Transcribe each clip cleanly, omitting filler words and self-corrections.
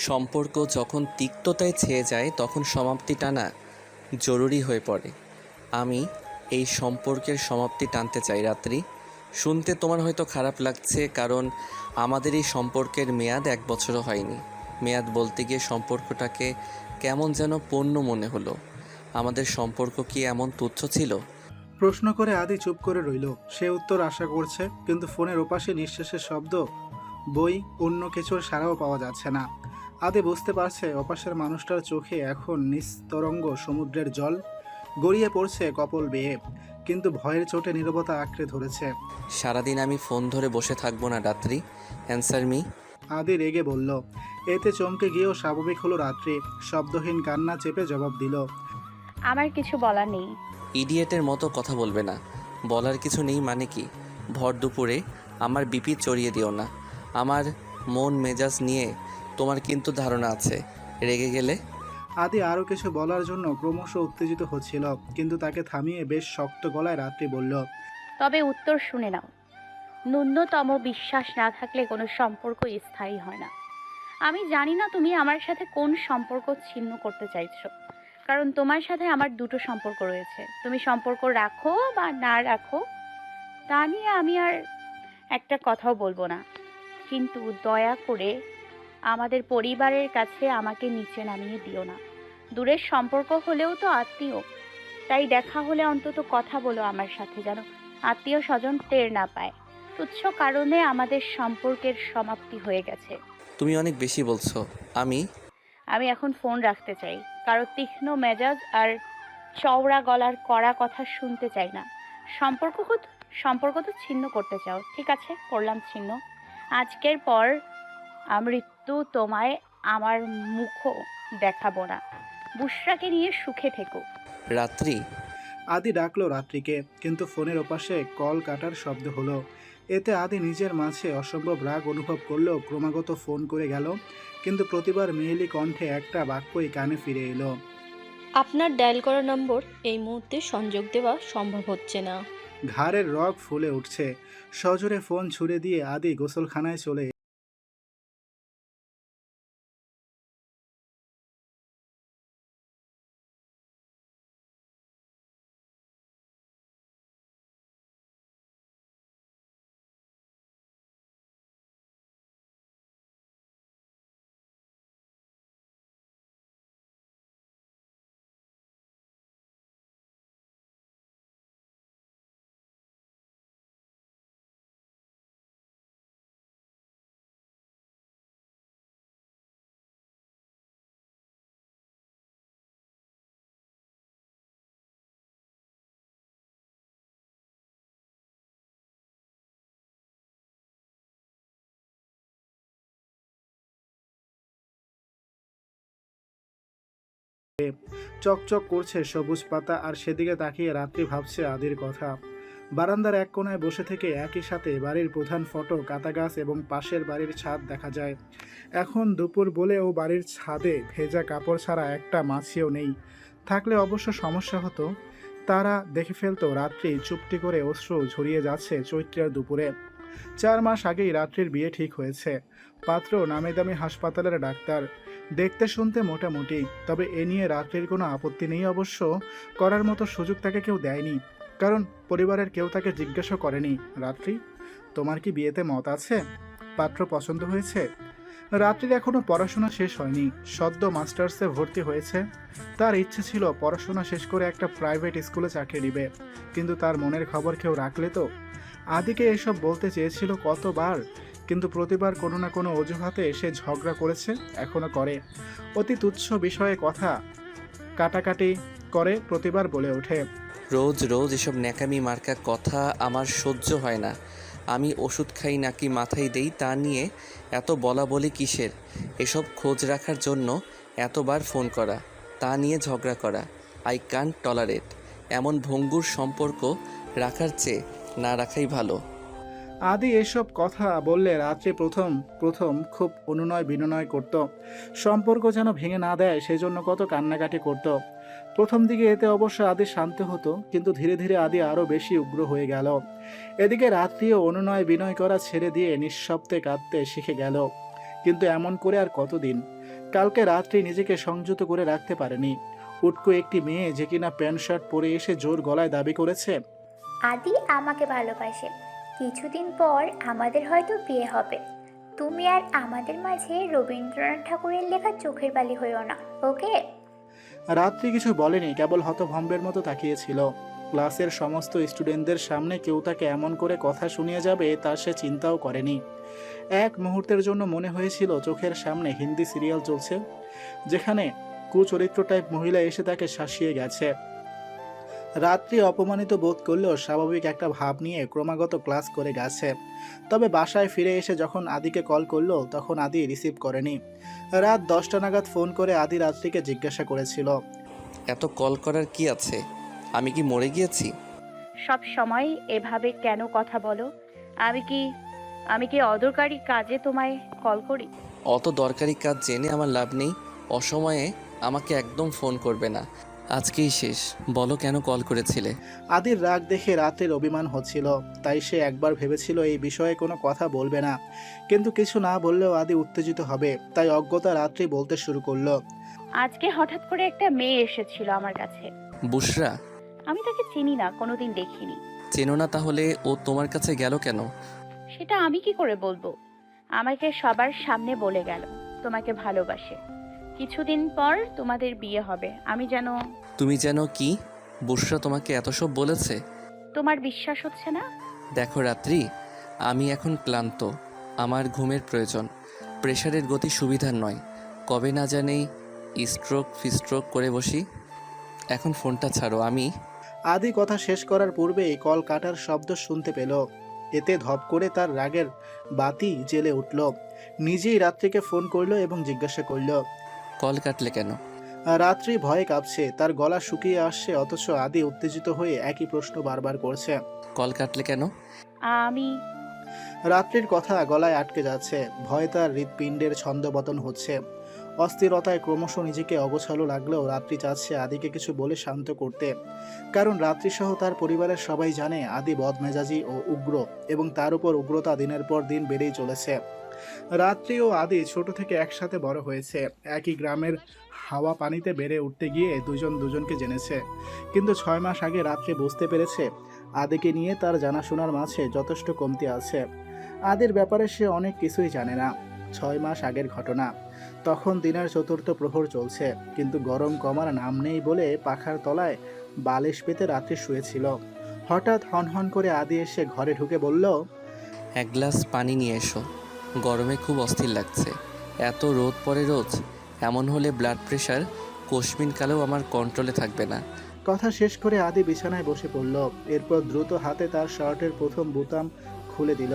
সম্পর্ক যখন তিক্ততায় ছেয়ে যায় তখন সমাপ্তি টানা জরুরি হয়ে পড়ে। আমি এই সম্পর্কের সমাপ্তি টানতে চাই রাত্রি। শুনতে তোমার হয়তো খারাপ লাগছে, কারণ আমাদের এই সম্পর্কের মেয়াদ 1 বছরও হয়নি। মেয়াদ বলতে গিয়ে সম্পর্কটাকে কেমন যেন পণ্য মনে হলো। আমাদের সম্পর্ক কি এমন তুচ্ছ ছিল? প্রশ্ন করে আদি চুপ করে রইল। সে উত্তর আশা করছে, কিন্তু ফোনের ওপাশে নিঃশ্বাসের শব্দ বই, অন্য কিছুর সাড়াও পাওয়া যাচ্ছে না। আদি বুঝতে পারছে ওপাশের মানুষটার চোখে এখন নিস্তরঙ্গ সমুদ্রের জল গড়িয়ে পড়ছে কপল বেয়ে, কিন্তু ভয়ের চোটে নীরবতা আঁকড়ে ধরেছে। সারাদিন আমি ফোন ধরে বসে থাকবো না রাত্রি। Answer me. আদি রেগে বলল। এতে চমকে গিয়েও স্বাভাবিক হলো রাত্রি। শব্দহীন কান্না চেপে জবাব দিল। আমার কিছু বলার নেই। ইডিয়েটের মতো কথা বলবে না। বলার কিছু নেই মানে কি? ভর দুপুরে আমার বিপি চড়িয়ে দিও না। আমার মন মেজাজ নিয়ে তোমার কিন্তু ধারণা আছে। রেগে গেলে আদি আরও কিছু বলার জন্য ক্রমশ উত্তেজিত হচ্ছিল, কিন্তু তাকে থামিয়ে বেশ শক্ত গলায় রাত্রি বলল। তবে উত্তর শুনে নাও। ন্যূনতম বিশ্বাস না থাকলে কোনো সম্পর্ক স্থায়ী হয় না। আমি জানি না তুমি আমার সাথে কোন সম্পর্ক ছিন্ন করতে চাইছো, কারণ তোমার সাথে আমার দুটো সম্পর্ক রয়েছে। তুমি সম্পর্ক রাখো বা না রাখো তা নিয়ে আমি আর একটা কথাও বলবো না, কিন্তু দয়া করে আমাদের পরিবারের কাছে আমাকে নিচে নামিয়ে দিও না। দূরের সম্পর্ক হলেও তো আত্মীয়, তাই দেখা হলে অন্তত কথা বলো আমার সাথে, যেন আত্মীয় স্বজন টের না পায় তুচ্ছ কারণে আমাদের সম্পর্কের সমাপ্তি হয়ে গেছে। তুমি অনেক বেশি বলছো। আমি আমি এখন ফোন রাখতে চাই। কারো তীক্ষ্ণ মেজাজ আর চওড়া গলার কড়া কথা শুনতে চাই না। সম্পর্ক সম্পর্ক তো ছিন্ন করতে চাও, ঠিক আছে, করলাম ছিন্ন। আজকের পর মৃত্যু তোমায় আমার মুখও দেখাবো না। বুশরাকে নিয়ে সুখে থেকো। রাত্রি আদি ডাকলো রাত্রিকে, কিন্তু ফোনের ওপাশে কল কাটার শব্দ হলো। এতে আদি নিজের মাঝে অসম্ভব রাগ অনুভব করলেও ক্রমাগত ফোন করে গেল, কিন্তু প্রতিবার মেয়েলি কণ্ঠে একটা বাক্যই কানে ফিরে এলো। আপনার ডায়াল করা নম্বর এই মুহূর্তে সংযোগ দেওয়া সম্ভব হচ্ছে না। ঘাড়ের রগ ফুলে উঠছে। সজোরে ফোন ছুড়ে দিয়ে আদি গোসলখানায় চলে চকচক করছে সবুজ পাতা, আর সেদিকে তাকিয়ে রাত্রি ভাবছে আদির কথা। বারান্দার এক কোণায় বসে থেকে একই সাথে বাড়ির প্রধান ফটক, কাঁটা গাছ এবং পাশের বাড়ির ছাদ দেখা যায়। এখন দুপুর বলেও বাড়ির ছাদে ভেজা কাপড় ছাড়া একটা মাছিও নেই। থাকলে অবশ্য সমস্যা হতো। তারা দেখে ফেলতো রাত্রি চুপটি করে অশ্রু ঝরিয়ে যাচ্ছে চৈত্রের দুপুরে। 4 মাস আগেই রাত্রির বিয়ে ঠিক হয়েছে। পাত্র নামি দামি হাসপাতালের ডাক্তার, দেখতে শুনতে মোটামুটি। তবে এ নিয়ে রাত্রির কোনো আপত্তি নেই অবশ্য। করার মতো সুযোগ তাকে কেউ দেয়নি, কারণ পরিবারের কেউ তাকে জিজ্ঞাসা করেনি, রাত্রি তোমার কি বিয়েতে মত আছে, পাত্র পছন্দ হয়েছে। রাত্রির এখনো পড়াশোনা শেষ হয়নি, সদ্য মাস্টার্সে ভর্তি হয়েছে। তার ইচ্ছে ছিল পড়াশোনা শেষ করে একটা প্রাইভেট স্কুলে চাকরি নেবে, কিন্তু তার মনের খবর কেউ রাখলে তো। আদিকে এসব বলতে চেয়েছিল কতবার, কিন্তু প্রতিবার কোনো না কোনো অজুহাতে এসে ঝগড়া করেছে, এখনো করে। অতি তুচ্ছ বিষয়ে কথা কাটাকাটি করে প্রতিবার বলে ওঠে। রোজ রোজ এসব ন্যাকামি মার্কা কথা আমার সহ্য হয় না। আমি ওষুধ খাই নাকি মাথায় দেই তা নিয়ে এত বলা বলি কিসের? এসব খোঁজ রাখার জন্য এতবার ফোন করা, তা নিয়ে ঝগড়া করা। I can't tolerate. এমন ভঙ্গুর সম্পর্ক রাখার চেয়ে না রাখাই ভালো। আদি এসব কথা বললে রাত্রি প্রথম প্রথম খুব অনুনয় বিনয় করত, সম্পর্ক যেন ভেঙে না দেয় সেজন্য কত কান্নাকাটি করত। প্রথম দিকে এতে অবশ্য আদি শান্ত হতো, কিন্তু ধীরে ধীরে আদি আরও বেশি উগ্র হয়ে গেল। এদিকে রাত্রিও অনুনয় বিনয় করা ছেড়ে দিয়ে নিঃশব্দে কাঁদতে শিখে গেল। কিন্তু এমন করে আর কতদিন। কালকে রাত্রে নিজেকে সংযত করে রাখতে পারেনি। উটকো একটি মেয়ে যে কিনা প্যান্ট শার্ট পরে এসে জোর গলায় দাবি করেছে, আদি আমাকে ভালোবাসে, কিছুদিন পর আমাদের হয়তো বিয়ে হবে। তুমি আর আমাদের মাঝে রবীন্দ্রনাথ ঠাকুরের লেখা চোখের বালি হইও না, ওকে? রাত্রি কিছু বলেনি, কেবল হতভম্বের মতো তাকিয়েছিল। ক্লাসের সমস্ত স্টুডেন্টদের সামনে কেউ তাকে এমন করে কথা শুনিয়ে যাবে তা সে চিন্তাও করেনি। এক মুহূর্তের জন্য মনে হয়েছিল চোখের সামনে হিন্দি সিরিয়াল চলছে, যেখানে কুচরিত্র টাইপ মহিলা এসে তাকে শাসিয়ে গেছে। রাত্রি অপমানিত বোধ করলেও স্বাভাবিক একটা ভাব নিয়ে ক্রমাগত ক্লাস করে গেছে। তবে বাসায় ফিরে এসে যখন আদিকে কল করলো তখন আদি রিসিভ করেনি। রাত 10টা নাগাদ ফোন করে আদি রাত্রিকে জিজ্ঞাসা করেছিল, এত কল করার কি আছে? আমি কি মরে গিয়েছি? সব সময় এভাবে কেন কথা বলো? আমি কি আমি কি অদরকারি কাজে তোমায় কল করি? অত দরকারি কাজ জেনে আমার লাভ নেই। অসময়ে আমাকে একদম ফোন করবে না। আজকেই শেষ। বলো কেন কল করেছিলে? আদির রাগ দেখে রাতের অভিমান হচ্ছিল, তাই সে একবার ভেবেছিল এই বিষয়ে কোনো কথা বলবে না, কিন্তু কিছু না বললেও আদি উত্তেজিত হবে, তাই অজ্ঞতা রাত্রি বলতে শুরু করলো। আজকে হঠাৎ করে একটা মেয়ে এসেছিল আমার কাছে। বুশরা? আমি তাকে চিনি না, কোনোদিন দেখিনি। চেনো না তাহলে ও তোমার কাছে গেল কেন? সেটা আমি কি করে বলবো? আমাকে সবার সামনে বলে গেল তোমাকে ভালোবাসে, কিছুদিন পর তোমাদের বিয়ে হবে। তুমি যেন কি? বুশরা তোমাকে এত সব বলেছে? তোমার বিশ্বাস হচ্ছে না? দেখো রাত্রি, আমি এখন ক্লান্ত। আমার ঘুমের প্রয়োজন। প্রেশারের গতি সুবিধার নয়। কবে না জানি স্ট্রোক ফিস্ট্রোক করে বসি। এখন ফোনটা ছাড়ো। আদি কথা শেষ করার পূর্বেই কল কাটার শব্দ শুনতে পেল। এতে ধপ করে তার রাগের বাতি জ্বেলে উঠল। নিজেই রাত্রিকে ফোন করলো এবং জিজ্ঞাসা করল। কল কাটলে কেন? রাত্রি ভয়ে কাঁপছে, তার গলা শুকিয়ে আসছে, অথচ আদি উত্তেজিত হয়ে একই প্রশ্ন বারবার করছে। কল কাটলে কেন? আমি রাত্রির কথা গলায় আটকে যাচ্ছে, ভয়ে তার হৃৎপিণ্ডের ছন্দপতন হচ্ছে। অস্থিরতায় ক্রমশ নিজেকে অগোছালো লাগলেও রাত্রি চাচ্ছে আদিকে কিছু বলে শান্ত করতে, কারণ রাত্রি সহ তার পরিবারের সবাই জানে আদি বদমেজাজি ও উগ্র, এবং তার উপর উগ্রতা দিনের পর দিন বেড়েই চলেছে। রাত্রি ও আদি ছোট থেকে একসাথে বড় হয়েছে, একই গ্রামের হাওয়া পানিতে বেড়ে উঠতে গিয়ে দুজন দুজনকে জেনেছে। কিন্তু 6 মাস আগে রাত্রি বুঝতে পেরেছে আদিকে নিয়ে তার জানাশোনার মাঝে যথেষ্ট কমতি আছে। আদির ব্যাপারে সে অনেক কিছুই জানে না। 6 মাস আগের ঘটনা, তখন দিনের চতুর্থ প্রহর চলছে, কিন্তু গরম কমার নাম নেই বলে পাখার তলায় বালিশ পেতে রাত্রি শুয়েছিল। হঠাৎ হনহন করে আদি এসে ঘরে ঢুকে বলল, এক গ্লাস পানি নিয়ে এসো। গরমে খুব অস্থির লাগছে। এত রোদ পড়ে রোজ। এমন হলে ব্লাড প্রেশার কোশমিন কালেও আমার কন্ট্রোলে থাকবে না। কথা শেষ করে আদি বিছানায় বসে পড়ল। এরপর দ্রুত হাতে তার শার্টের প্রথম বোতাম খুলে দিল,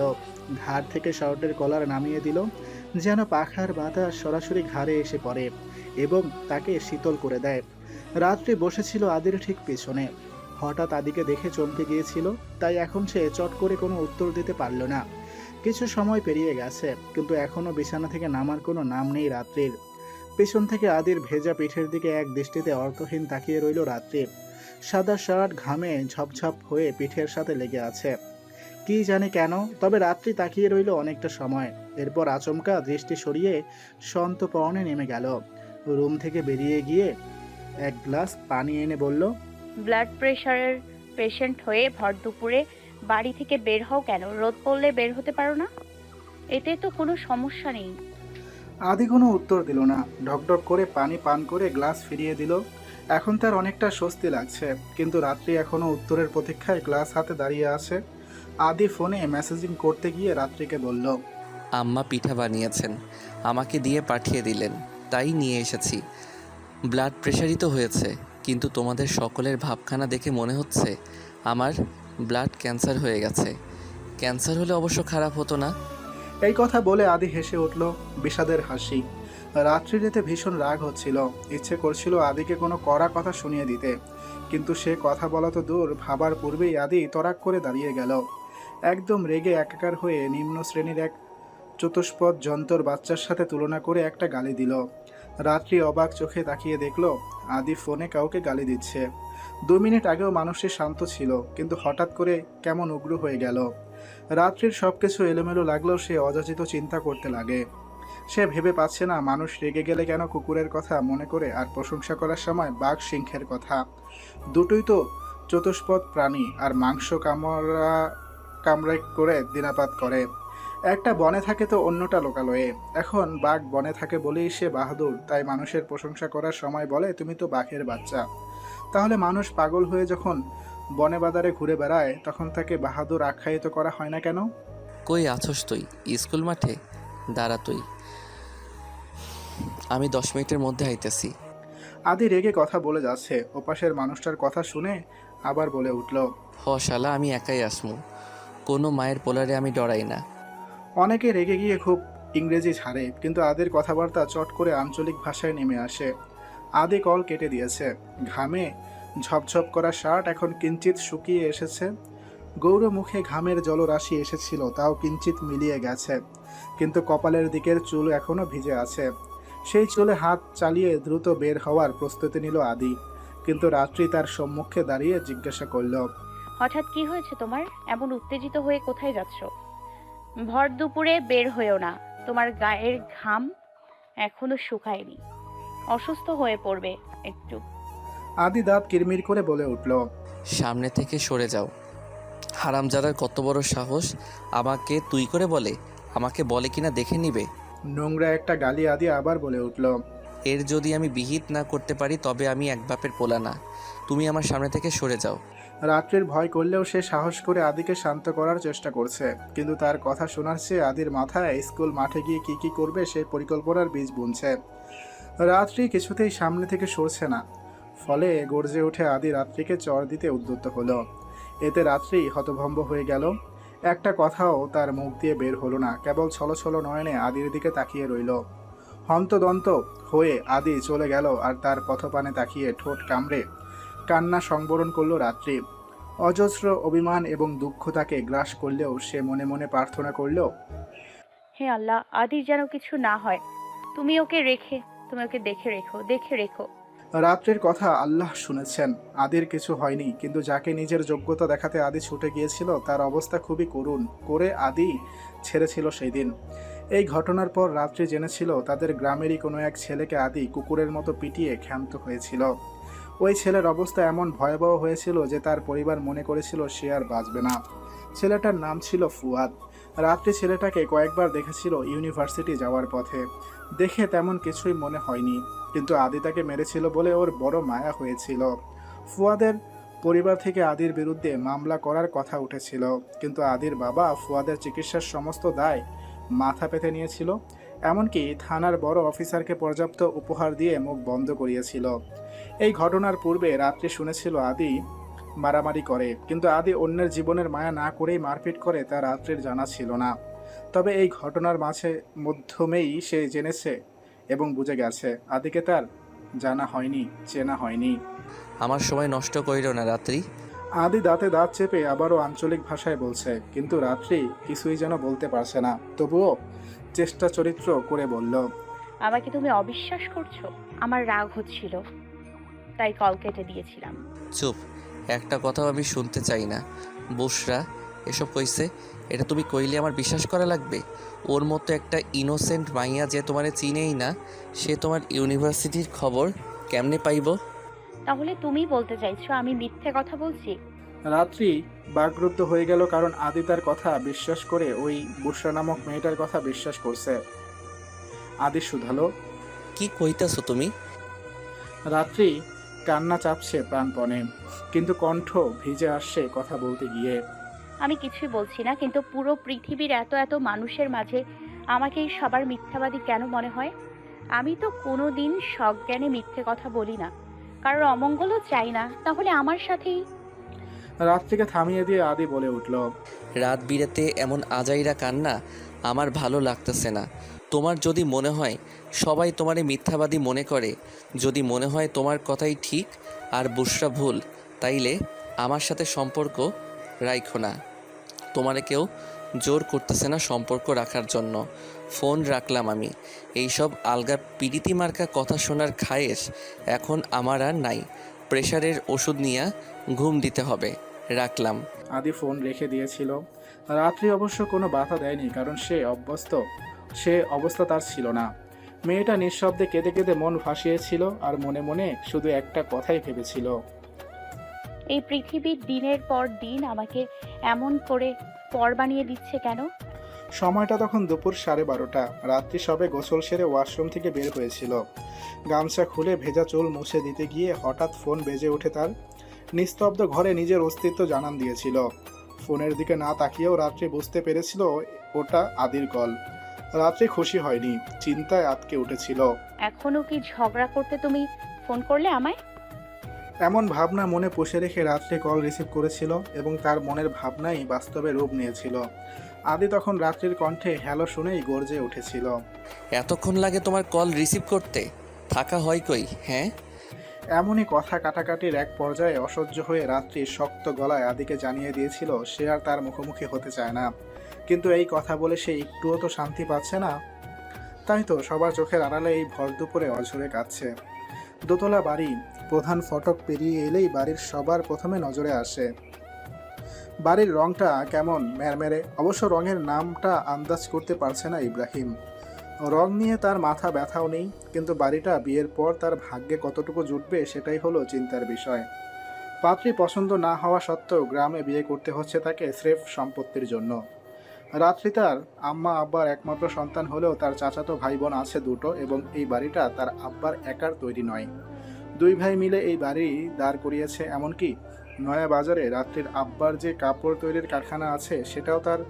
ঘাড় থেকে শার্টের কলার নামিয়ে দিল, যেন পাখার বাতাস সরাসরি ঘাড়ে এসে পড়ে এবং তাকে শীতল করে দেয়। রাত্রি বসেছিল আদির ঠিক পেছনে। হঠাৎ আদিকে দেখে চমকে গিয়েছিল, তাই এখন সে চট করে কোনো উত্তর দিতে পারল না। কিছু সময় পেরিয়ে গেছে, কিন্তু এখনো বিছানা থেকে নামার কোনো নাম নেই রাত্রির। পেছন থেকে আদির ভেজা পিঠের দিকে এক দৃষ্টিতে অর্থহীন তাকিয়ে রইল রাত্রি। সাদা শার্ট ঘামে ঝপঝপ হয়ে পিঠের সাথে লেগে আছে, কি জানে কেন। তবে রাত্রি তাকিয়ে রইল অনেকটা সময়, এরপর আচমকা দৃষ্টি সরিয়ে সন্তর্পণে নেমে গেল। রুম থেকে বেরিয়ে গিয়ে এক গ্লাস পানি এনে বলল, ব্লাড প্রেশারের পেশেন্ট হয়ে ভর দুপুরে বাড়ি থেকে বের হও কেন? রোদ পড়লে বের হতে পারো না? এতে তো কোনো সমস্যা নেই। আদি কোনো উত্তর দিল না, ঢকঢক করে পানি পান করে গ্লাস ফিরিয়ে দিল। এখন তার অনেকটা স্বস্তি লাগছে, কিন্তু রাত্রি এখনো উত্তরের প্রতীক্ষায় গ্লাস হাতে দাঁড়িয়ে আছে। আদি ফোনে মেসেজিং করতে গিয়ে রাত্রিকে বলল, আম্মা পিঠা বানিয়েছেন, আমাকে দিয়ে পাঠিয়ে দিলেন, তাই নিয়ে এসেছি। ব্লাড প্রেশারই তো হয়েছে, কিন্তু তোমাদের সকলের ভাবখানা দেখে মনে হচ্ছে আমার ব্লাড ক্যান্সার হয়ে গেছে। ক্যান্সার হলে অবশ্য খারাপ হতো না। এই কথা বলে আদি হেসে উঠল, বিষাদের হাসি। রাত্রির এতে ভীষণ রাগ হচ্ছিল, ইচ্ছে করছিল আদিকে কোনো কড়া কথা শুনিয়ে দিতে, কিন্তু সে কথা বলা তো দূর, ভাবার পূর্বেই আদি তড়াক করে দাঁড়িয়ে গেল। একদম রেগে একাকার হয়ে নিম্ন শ্রেণীর এক চতুষ্পদ যন্ত্র বাচ্চার সাথে তুলনা করে একটা গালি দিল। রাত্রি অবাক চোখে তাকিয়ে দেখল আদি ফোনে কাউকে গালি দিচ্ছে। 2 মিনিট আগেও মানুষটি শান্ত ছিল, কিন্তু হঠাৎ করে কেমন উগ্র হয়ে গেল। রাত্রির সবকিছু এলোমেলো লাগলেও সে অযাচিত চিন্তা করতে লাগে। সে ভেবে পাচ্ছে না মানুষ রেগে গেলে কেন কুকুরের কথা মনে করে আর প্রশংসা করার সময় বাঘ সিংহের কথা। দুটোই তো চতুষ্পদ প্রাণী আর মাংস কামড়াই করে দিনাপাত করে। একটা বনে থাকে তো অন্যটা লোকালয়ে। এখন বাঘ বনে থাকে বলেই সে বাহাদুর, তাই মানুষের প্রশংসা করার সময় বলে তুমি তো বাঘের বাচ্চা। তাহলে মানুষ পাগল হয়ে যখন বনে বাজারে ঘুরে বেড়ায় তখন তাকে বাহাদুর আখ্যায়িত করা হয় না কেন? কই আছস তুই? স্কুল মাঠে দাঁড়া তুই, আমি 10 মিনিটের মধ্যে আইতেছি। আদি রেগে কথা বলে যাচ্ছে, ওপাশের মানুষটার কথা শুনে আবার বলে উঠল, শালা আমি একাই আসমু, কোনো মায়ের পোলারে আমি ডরাই না। অনেকে রেগে গিয়ে খুব ইংরেজি ছাড়ে, কিন্তু আদির কথাবার্তা চট করে আঞ্চলিক ভাষায় নেমে আসে। আদি কল কেটে দিয়েছে। ঘামে ঝপঝপ করা শার্ট এখন কিঞ্চিত শুকিয়ে এসেছে। গৌর মুখে ঘামের জলরাশি এসেছিল, তাও কিঞ্চিত মিলিয়ে গেছে, কিন্তু কপালের দিকের চুল এখনো ভিজে আছে। সেই চুলে হাত চালিয়ে দ্রুত বের হওয়ার প্রস্তুতি নিল আদি, কিন্তু রাত্রি তার সম্মুখে দাঁড়িয়ে জিজ্ঞাসা করল, হঠাৎ কি হয়েছে তোমার? এমন উত্তেজিত হয়ে কোথায় যাচ্ছ? ভর দুপুরে বের হয়েও না, তোমার গায়ের ঘাম এখনো শুকায়নি, অসুস্থ হয়ে পড়বে একটু। আদি দাঁত কিরমির করে বলে উঠল, সামনে থেকে সরে যাও। হারামজাদার কত বড় সাহস আমাকে তুই করে বলে? আমাকে বলে কিনা দেখে নিবে। নোংরা একটা গালি আদি আবার বলে উঠল, এর যদি আমি বিহিত না করতে পারি তবে আমি এক বাপের পোলা না। তুমি আমার সামনে থেকে সরে যাও। রাত্রির ভয় করলেও সে সাহস করে আদিকে শান্ত করার চেষ্টা করছে, কিন্তু তার কথা শোনার চেয়ে আদির মাথায় স্কুল মাঠে গিয়ে কি করবে সেই পরিকল্পনার বীজ বুনছে। রাত্রি কিছুতেই সামনে থেকে সরছে না, ফলে গর্জে উঠে আদি রাত্রিকে চর দিতে উদ্যত হলো। এতে রাত্রি হতভম্ব হয়ে গেল। একটা কথাও তার মুখ দিয়ে বের হলো না, কেবল ছলো নয়নে আদির দিকে তাকিয়ে রইল। হন্তদন্ত হয়ে আদি চলে গেল, আর তার পথপানে তাকিয়ে ঠোঁট কামড়ে কান্না সংবরণ করল রাত্রি। অজস্র অভিমান এবং দুঃখ তাকে গ্রাস করলেও সে মনে মনে প্রার্থনা করল, হে আল্লাহ, আদির যেন কিছু না হয়, তুমি ওকে দেখে রেখো। রাত্রির কথা আল্লাহ শুনেছেন। আদির কিছু হয়নি, কিন্তু যাকে নিজের যোগ্যতা দেখাতে আদি ছুটে গিয়েছিল তার অবস্থা খুবই করুণ করে আদি ছেড়েছিল সেই দিন। এই ঘটনার পর রাত্রি জেনেছিল তাদের গ্রামেরই কোনো এক ছেলেকে আদি কুকুরের মতো পিটিয়ে ক্ষান্ত হয়েছিল। ওই ছেলের অবস্থা এমন ভয়াবহ হয়েছিল যে তার পরিবার মনে করেছিল সে আর বাঁচবে না। ছেলেটার নাম ছিল ফুয়াদ। রাত্রি ছেলেটাকে কয়েকবার দেখেছিল ইউনিভার্সিটি যাওয়ার পথে। দেখে তেমন কিছুই মনে হয়নি, কিন্তু আদি তাকে মেরেছিল বলে ওর বড় মায়া হয়েছিল। ফুয়াদের পরিবার থেকে আদির বিরুদ্ধে মামলা করার কথা উঠেছিল, কিন্তু আদির বাবা ফুয়াদের চিকিৎসার সমস্ত দায় মাথা পেতে নিয়েছিল। এমনকি থানার বড় অফিসারকে পর্যাপ্ত উপহার দিয়ে মুখ বন্ধ করিয়েছিল। এই ঘটনার পূর্বে রাত্রি শুনেছিল আদি মারামারি করে, কিন্তু আদি অন্যের জীবনের মায়া না করেই মারপিট করে তা রাত্রির জানা ছিল না। তবে এই ঘটনার মাধ্যমেই সে জেনেছে এবং বুঝে গেছে আদিকে তার জানা হয়নি, চেনা হয়নি। আমার সময় নষ্ট করিল না রাত্রি। আদি দাঁতে দাঁত চেপে আবারও আঞ্চলিক ভাষায় বলছে, কিন্তু রাত্রি কিছুই যেন বলতে পারছে না। তবুও চেষ্টা চরিত্র করে বলল, আমাকে তুমি অবিশ্বাস করছো? আমার রাগ হচ্ছিল, তাই কল কেটে দিয়েছিলাম। চুপ, একটা কথাও আমি শুনতে চাই না। বুশরা এসব কইছে, এটা তুমি কইলে আমার বিশ্বাস করা লাগবে? ওর মতো একটা ইনোসেন্ট মাইয়া যে তোমারে চিনেই না, সে তোমার ইউনিভার্সিটির খবর কেমনে পাইব? তাহলে তুমি বলতে চাইছো আমি মিথ্যে কথা বলছি? রাত্রি বাকরুদ্ধ হয়ে গেল, কারণ আদি তার কথা বিশ্বাস করে ওই বুশরা নামক মেয়েটার কথা বিশ্বাস করছে। আদি শুধালো, কি কইতাছো তুমি? রাত্রি কান্না চাপছে প্রাণপণে, কিন্তু কণ্ঠ ভিজে আসছে কথা বলতে গিয়ে। আমি কিছুই বলছি না, কিন্তু পুরো পৃথিবীর এত মানুষের মাঝে আমাকেই সবার মিথ্যাবাদী কেন মনে হয়? আমি তো কোনোদিন সজ্ঞানে মিথ্যে কথা বলি না, কারোর অমঙ্গলও চাই না, তাহলে আমার সাথেই। রাত্রিকে থামিয়ে দিয়ে আদি বলে উঠল, রাত বিরেতে এমন আজাইরা কান্না আমার ভালো লাগতেছে না। তোমার যদি মনে হয় সবাই তোমারে মিথ্যাবাদী মনে করে, যদি মনে হয় তোমার কথাই ঠিক আর বুশরা ভুল, তাইলে আমার সাথে সম্পর্ক রাইখো না। তোমারে কেউ জোর করতেছে না সম্পর্ক রাখার জন্য। ফোন রাখলাম আমি। এইসব আলগা পিরিতি মার্কা কথা শোনার খায়েশ এখন আমার আর নাই। প্রেশারের ওষুধ নিয়ে ঘুম দিতে হবে। রাখলাম। আদি ফোন রেখে দিয়েছিল। রাত্রি অবশ্য কোনো বাধা দেয়নি, কারণ সে অভ্যস্ত সে অবস্থা তার ছিল না। মেয়েটা নিঃশব্দে কেঁদে কেঁদে মন ভাসিয়েছিল আর মনে মনে শুধু একটা কথাই ভেবেছিল। এই পৃথিবীর দিনের পর দিন আমাকে এমন করে পর বানিয়ে দিচ্ছে কেন? সময়টা তখন দুপুর 12:30। রাত্রি সবে গোসল সেরে ওয়াশরুম থেকে বের হয়েছিল। গামছা খুলে ভেজা চুল মুছে দিতে গিয়ে হঠাৎ ফোন বেজে ওঠে তার। নিস্তব্ধ ঘরে নিজের অস্তিত্ব জানান দিয়েছিল। ফোনের দিকে না তাকিয়েও রাত্রি বুঝতে পেরেছিল ওটা আদির কল। রাত্রি খুশি হয়নি, চিন্তায় আটকে উঠেছিল। এখনো কি ঝগড়া করতে তুমি ফোন করলে আমায়? এমন ভাবনা মনে পুষে রেখে রাত্রি কল রিসিভ করেছিল এবং তার মনের ভাবনাই বাস্তবে রূপ নিয়েছিল। আদি তখন রাত্রির কণ্ঠে হ্যালো শুনেই গর্জে উঠেছিল। এতক্ষণ লাগে তোমার কল রিসিভ করতে? থাকা হয় কই? হ্যাঁ, এমনই কথা কাটাকাটির এক পর্যায়ে অসহ্য হয়ে রাত্রি শক্ত গলায় আদিকে জানিয়ে দিয়েছিল সে আর তার মুখোমুখি হতে চায় না, কিন্তু এই কথা বলে সে একটুও তো শান্তি পাচ্ছে না। তাই তো সবার চোখের আড়ালে এই ভর দুপুরে অঝরে কাঁদছে। দোতলা বাড়ি, প্রধান ফটক পেরিয়ে এলেই বাড়ির সবার প্রথমে নজরে আসে বাড়ির রংটা কেমন ম্যারমেরে। অবশ্য রঙের নামটা আন্দাজ করতে পারছে না ইব্রাহিম। রং নিয়ে তার মাথা ব্যথাও নেই, কিন্তু বাড়িটা বিয়ের পর তার ভাগ্যে কতটুকু জুটবে সেটাই হলো চিন্তার বিষয়। পাত্রী পছন্দ না হওয়া সত্ত্বেও গ্রামে বিয়ে করতে হচ্ছে তাকে স্রেফ সম্পত্তির জন্য। রাত্রি তার আম্মা আব্বার একমাত্র সন্তান হলেও তার চাচাতো ভাই বোন আছে দুটো এবং এই বাড়িটা তার আব্বার একার তৈরি নয়। দুই ভাই মিলে এই বাড়ি দাঁড় করিয়েছে। এমনকি নয়া বাজারে রাত্রির আব্বার যে কাপড় তৈরির কারখানা আছে সেটাও তার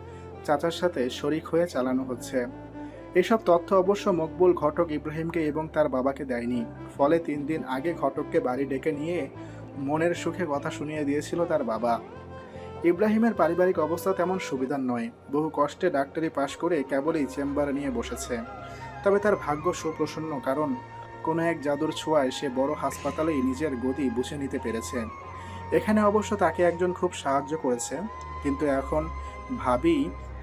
চাচার সাথে শরিক হয়ে চালানো হচ্ছে। এসব তথ্য অবশ্য মকবুল ঘটক ইব্রাহিমকে এবং তার বাবাকে দেয়নি। ফলে 3 দিন আগে ঘটককে বাড়ি ডেকে নিয়ে মনের সুখে কথা শুনিয়ে দিয়েছিল তার বাবা। ইব্রাহিমের পারিবারিক অবস্থা তেমন সুবিধার নয়। বহু কষ্টে ডাক্তারি পাশ করে কেবলই চেম্বার নিয়ে বসেছে। তবে তার ভাগ্য সুপ্রসন্ন, কারণ কোনো এক জাদুর ছোঁয়ায় সে বড় হাসপাতালেই নিজের গতি বুঝে নিতে পেরেছে। এখানে অবশ্য তাকে একজন খুব সাহায্য করেছে, কিন্তু এখন ভাবি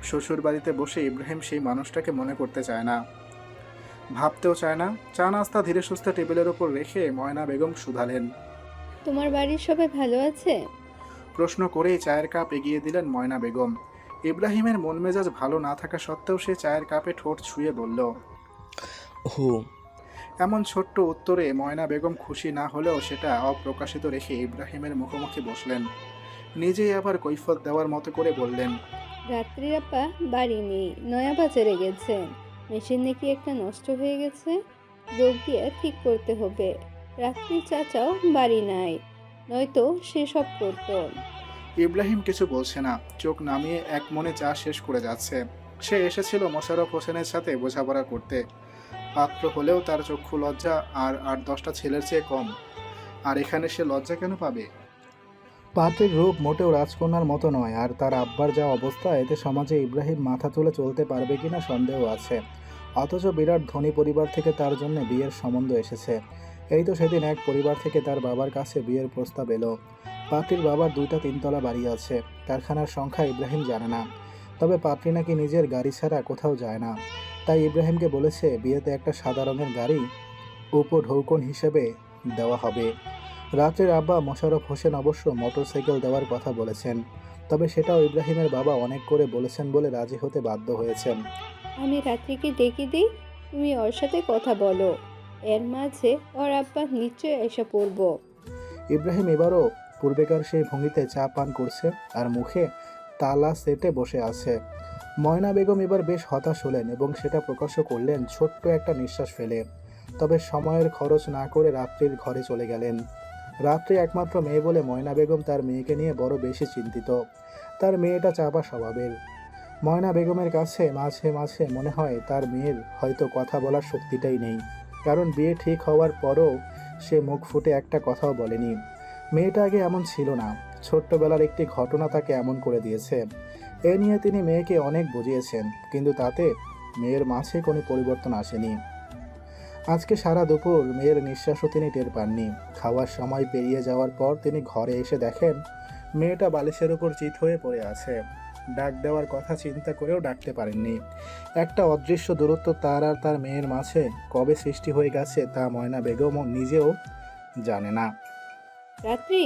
শ্বশুর বাড়িতে বসে ইব্রাহিম সেই মানুষটাকে মনে করতে চায় না, ভাবতেও চায় না। চা নাস্তা ধীরে সুস্থে টেবিলের ওপর রেখে ময়না বেগম শুধালেন। তোমার বাড়ির সবাই ভালো আছে? প্রশ্ন করেই চায়ের কাপ এগিয়ে দিলেন ময়না বেগম। ইব্রাহিমের মন মেজাজ ভালো না থাকা সত্ত্বেও সে চায়ের কাপে ঠোঁট ছুঁয়ে বলল, হু। এমন ছোট্ট উত্তরে ময়না বেগম খুশি না হলেও সেটা অপ্রকাশিত রেখে ইব্রাহিমের মুখোমুখি বসলেন। নিজেই আবার কৈফিয়ত দেওয়ার মতো করে বললেন, রাত্রির আপা বাড়ি নেই, নয়া বাজারে গেছেন। মেশিন নাকি একটা নষ্ট হয়ে গেছে, যোগ দিয়ে ঠিক করতে হবে। রাত্রির চাচাও বাড়ি নাই, নয়তো সে সব করতো। ইব্রাহিম কিছু বলছে না, চোখ নামিয়ে এক মনে চা শেষ করে যাচ্ছে। সে এসেছিল মোশাররফ হোসেনের সাথে বোঝাপড়া করতে। পাত্র হলেও তার চক্ষু লজ্জা আর 8-10টা ছেলের চেয়ে কম। আর এখানে সে লজ্জা কেন পাবে? পাত্রের রূপ মোটেও রাজকন্যার মতো নয়, আর তার আব্বার যা অবস্থা, এতে সমাজে ইব্রাহিম মাথা তুলে চলতে পারবে কিনা সন্দেহ আছে। অথচ বিরাট ধনী পরিবার থেকে তার জন্য বিয়ের সম্বন্ধ এসেছে। এই তো সেদিন এক পরিবার থেকে তার বাবার কাছে বিয়ের প্রস্তাব এলো। পাত্রীর বাবার 2টা 3তলা বাড়ি আছে, কারখানার সংখ্যা ইব্রাহিম জানে না। তবে পাত্রী নাকি নিজের গাড়ি ছাড়া কোথাও যায় না। তাই ইব্রাহিমকে বলেছে বিয়েতে একটা সাদা রঙের গাড়ি উপঢৌকন হিসেবে দেওয়া হবে। রাত্রের আব্বা মোশাররফ হোসেন অবশ্য মোটরসাইকেল দেওয়ার কথা বলেছেন, তবে সেটাও ইব্রাহিমের বাবা অনেক করে বলেছেন বলে রাজি হতে বাধ্য হয়েছেন। আমি রাত্রিকে ডেকে দিই, তুমি ওর সাথে কথা বলো। এর মাঝে ওর আব্বা নিশ্চয় এসে পড়বো। ইব্রাহিম এবারও পূর্বেকার সেই ভঙ্গিতে চা পান করছে আর মুখে তালা সেটে বসে আছে। ময়না বেগম এবার বেশ হতাশ হলেন এবং সেটা প্রকাশ করলেন ছোট্ট একটা নিঃশ্বাস ফেলে। তবে সময়ের খরচ না করে রাত্রির ঘরে চলে গেলেন। রাত্রি একমাত্র মেয়ে বলে ময়না বেগম তার মেয়েকে নিয়ে বড় বেশি চিন্তিত। তার মেয়েটা চাপা স্বভাবের। ময়না বেগমের কাছে মাঝে মাঝে মনে হয় তার মেয়ের হয়তো কথা বলার শক্তিটাই নেই, কারণ বিয়ে ঠিক হওয়ার পরও সে মুখ ফুটে একটা কথাও বলেনি। মেয়েটা আগে এমন ছিল না, ছোট্টবেলার একটি ঘটনা তাকে এমন করে দিয়েছে। এ নিয়ে তিনি মেয়েকে অনেক বুঝিয়েছেন, কিন্তু তাতে মেয়ের মাঝে কোনো পরিবর্তন আসেনি। আজকে সারা দুপুর মেয়ের নিঃশ্বাসও তিনি টের পাননি। খাওয়ার সময় পেরিয়ে যাওয়ার পর তিনি ঘরে এসে দেখেন মেয়েটা বালিশের উপর চিত হয়ে পড়ে আছে। ডাক দেওয়ার কথা চিন্তা করেও ডাকতে পারেননি। একটা অদৃশ্য দূরত্ব তার আর তার মেয়ের মাঝে কবে সৃষ্টি হয়ে গেছে তা ময়না বেগমও নিজেও জানে না। রাত্রি,